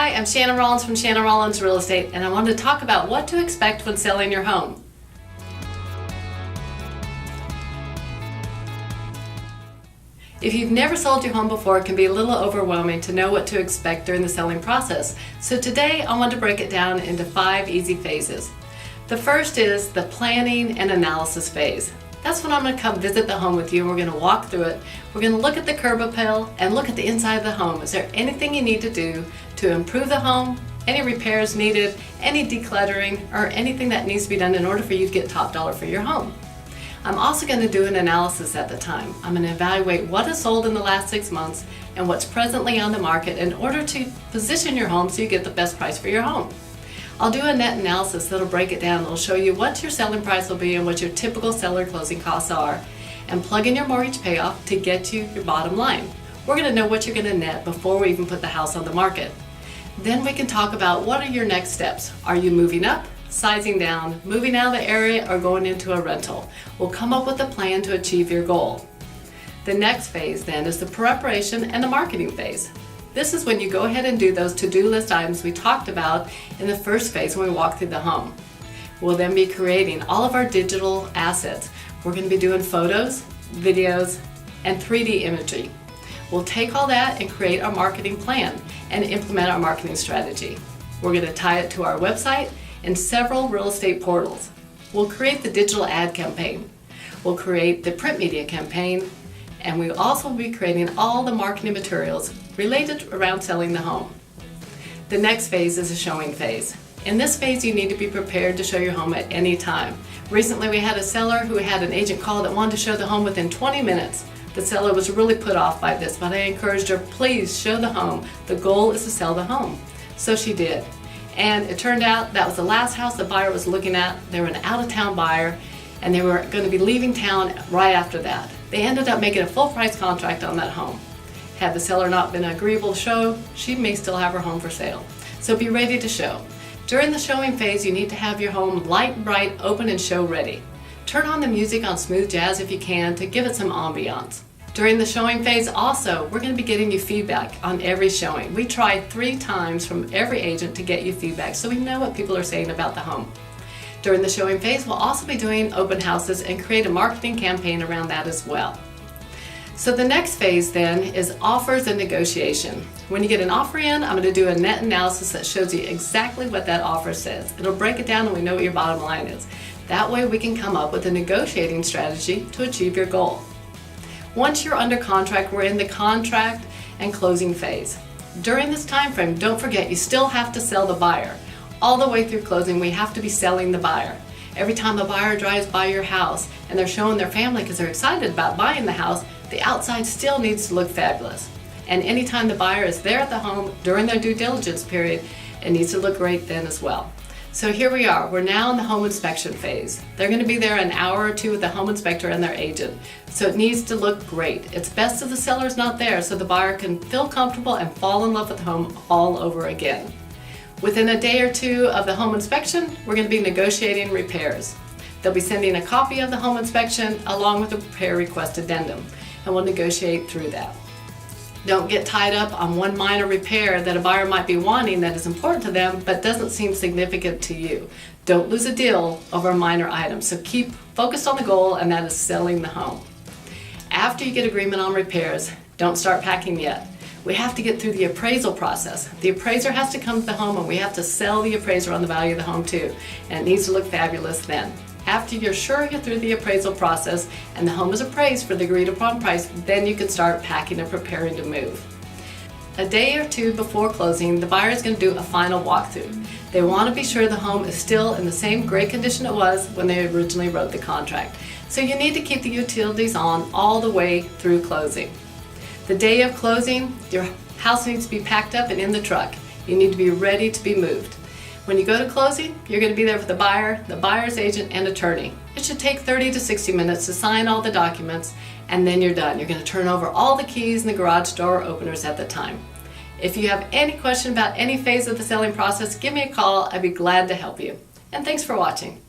Hi, I'm Shannon Rollings from Shannon Rollings Real Estate, and I wanted to talk about what to expect when selling your home. If you've never sold your home before, it can be a little overwhelming to know what to expect during the selling process. So today I want to break it down into 5 easy phases. The first is the planning and analysis phase. That's when I'm going to come visit the home with you and we're going to walk through it. We're going to look at the curb appeal and look at the inside of the home. Is there anything you need to do to improve the home? Any repairs needed? Any decluttering? Or anything that needs to be done in order for you to get top dollar for your home? I'm also going to do an analysis at the time. I'm going to evaluate what has sold in the last 6 months and what's presently on the market in order to position your home so you get the best price for your home. I'll do a net analysis that'll break it down. It'll show you what your selling price will be and what your typical seller closing costs are, and plug in your mortgage payoff to get you your bottom line. We're going to know what you're going to net before we even put the house on the market. Then we can talk about what are your next steps. Are you moving up, sizing down, moving out of the area, or going into a rental? We'll come up with a plan to achieve your goal. The next phase then is the preparation and the marketing phase. This is when you go ahead and do those to-do list items we talked about in the first phase when we walk through the home. We'll then be creating all of our digital assets. We're going to be doing photos, videos, and 3D imagery. We'll take all that and create our marketing plan and implement our marketing strategy. We're going to tie it to our website and several real estate portals. We'll create the digital ad campaign. We'll create the print media campaign, and we also will be creating all the marketing materials related around selling the home. The next phase is a showing phase. In this phase, you need to be prepared to show your home at any time. Recently, we had a seller who had an agent call that wanted to show the home within 20 minutes. The seller was really put off by this, but I encouraged her, please show the home. The goal is to sell the home. So she did. And it turned out that was the last house the buyer was looking at. They were an out-of-town buyer, and they were going to be leaving town right after that. They ended up making a full price contract on that home. Had the seller not been agreeable to show, she may still have her home for sale. So be ready to show. During the showing phase, you need to have your home light, bright, open, and show ready. Turn on the music on smooth jazz if you can to give it some ambiance. During the showing phase also, we're going to be getting you feedback on every showing. We tried 3 times from every agent to get you feedback so we know what people are saying about the home. During the showing phase, we'll also be doing open houses and create a marketing campaign around that as well. So the next phase then is offers and negotiation. When you get an offer in, I'm going to do a net analysis that shows you exactly what that offer says. It'll break it down and we know what your bottom line is. That way we can come up with a negotiating strategy to achieve your goal. Once you're under contract, we're in the contract and closing phase. During this time frame, don't forget you still have to sell the buyer. All the way through closing, we have to be selling the buyer. Every time the buyer drives by your house and they're showing their family because they're excited about buying the house, the outside still needs to look fabulous. And anytime the buyer is there at the home during their due diligence period, it needs to look great then as well. So here we are. We're now in the home inspection phase. They're going to be there an hour or 2 with the home inspector and their agent. So it needs to look great. It's best if the seller's not there so the buyer can feel comfortable and fall in love with the home all over again. Within a day or 2 of the home inspection, we're going to be negotiating repairs. They'll be sending a copy of the home inspection along with a repair request addendum, and we'll negotiate through that. Don't get tied up on one minor repair that a buyer might be wanting that is important to them but doesn't seem significant to you. Don't lose a deal over a minor item, so keep focused on the goal, and that is selling the home. After you get agreement on repairs, don't start packing yet. We have to get through the appraisal process. The appraiser has to come to the home and we have to sell the appraiser on the value of the home too. And it needs to look fabulous then. After you're sure you're through the appraisal process and the home is appraised for the agreed upon price, then you can start packing and preparing to move. A day or 2 before closing, the buyer is going to do a final walkthrough. They want to be sure the home is still in the same great condition it was when they originally wrote the contract. So you need to keep the utilities on all the way through closing. The day of closing, your house needs to be packed up and in the truck. You need to be ready to be moved. When you go to closing, you're going to be there with the buyer, the buyer's agent, and attorney. It should take 30 to 60 minutes to sign all the documents, and then you're done. You're going to turn over all the keys and the garage door openers at the time. If you have any question about any phase of the selling process, give me a call. I'd be glad to help you. And thanks for watching.